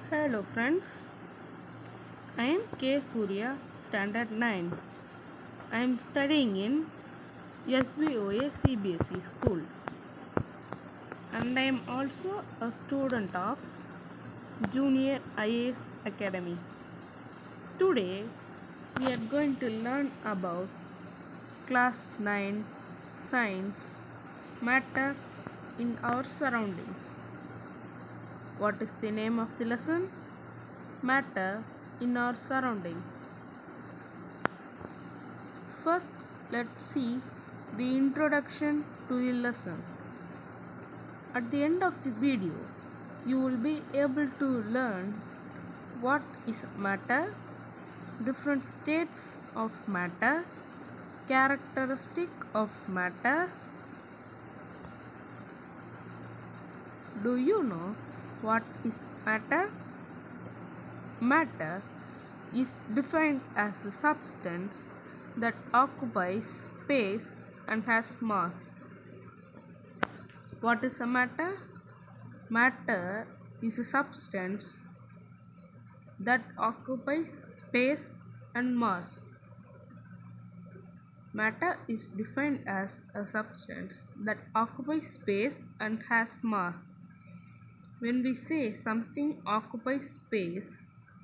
Hello friends, I am K. Surya, Standard 9. I am studying in SBOA CBSE school and I am also a student of Junior IAS Academy. Today we are going to learn about Class 9 Science Matter in our surroundings. What is the name of the lesson? Matter in our surroundings. First, let's see the introduction to the lesson. At the end of the video, you will be able to learn what is matter, different states of matter, characteristic of matter. Do you know what is matter? Matter is defined as a substance that occupies space and has mass. What is a matter? Matter is a substance that occupies space and mass. Matter is defined as a substance that occupies space and has mass. When we say something occupies space,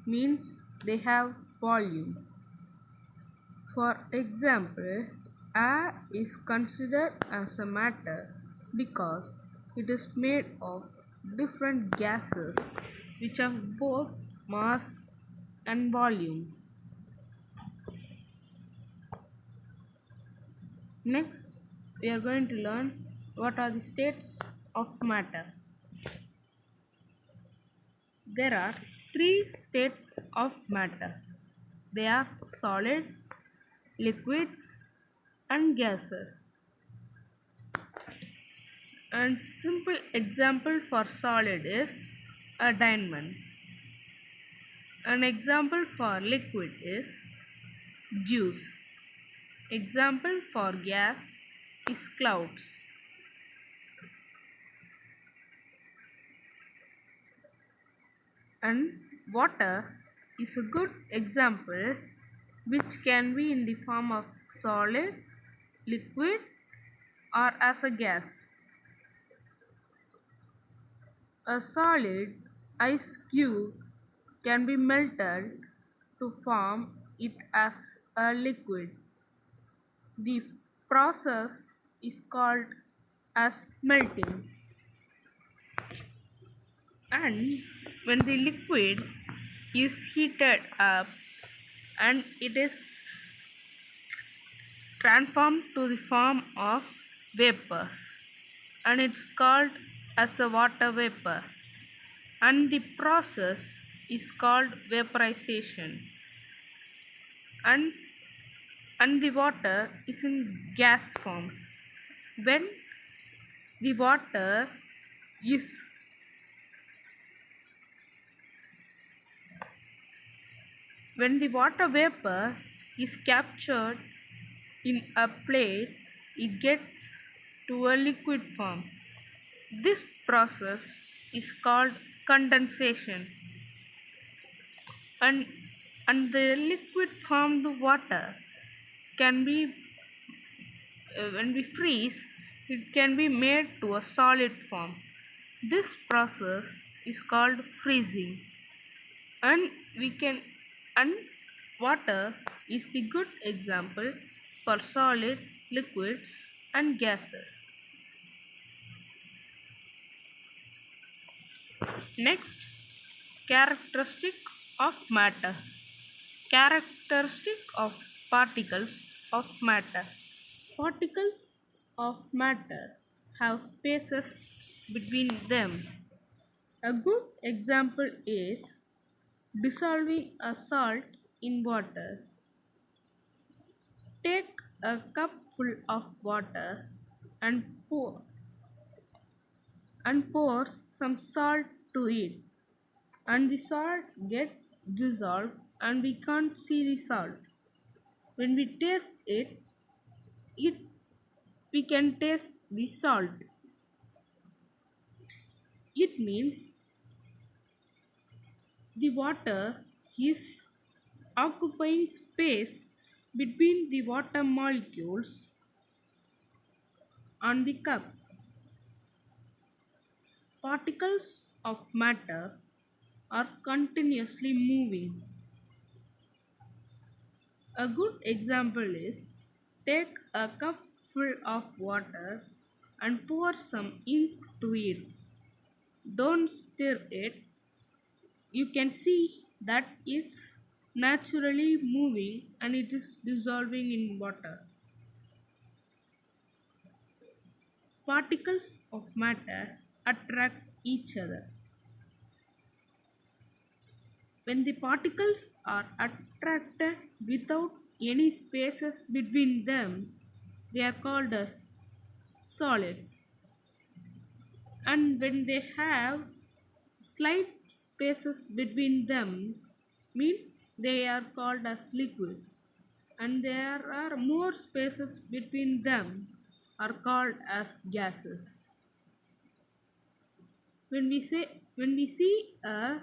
means they have volume. For example, air is considered as a matter because it is made of different gases which have both mass and volume. Next, we are going to learn what are the states of matter. There are three states of matter. They are solid, liquids, and gases. And simple example for solid is a diamond. An example for liquid is juice. Example for gas is clouds. And water is a good example which can be in the form of solid, liquid or as a gas. A solid ice cube can be melted to form it as a liquid. The process is called as melting. And when the liquid is heated up and it is transformed to the form of vapors and it's called as a water vapor, and the process is called vaporization, and the water is in gas form. When the water is when the water vapor is captured in a plate, it gets to a liquid form. This process is called condensation, and the liquid formed water can be when we freeze it can be made to a solid form. This process is called freezing, and we can and water is the good example for solid, liquids and gases. Next, characteristic of matter. Characteristic of particles of matter. Particles of matter have spaces between them. A good example is dissolving a salt in water. Take a cup full of water and pour some salt to it, and the salt gets dissolved and we can't see the salt. When we taste it, it we can taste the salt. It means The water is occupying space between the water molecules on the cup. Particles of matter are continuously moving. A good example is take a cup full of water and pour some ink to it. Don't stir it. You can see that it's naturally moving and it is dissolving in water. Particles of matter attract each other. When the particles are attracted without any spaces between them, they are called as solids. And when they have slight spaces between them, means they are called as liquids. And there are more spaces between them are called as gases. When we see a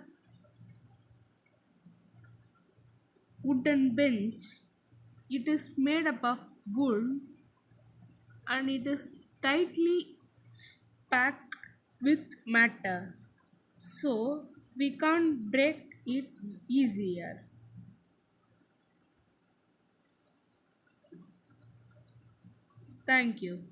wooden bench, it is made up of wood and it is tightly packed with matter. So we can't break it easier. Thank you.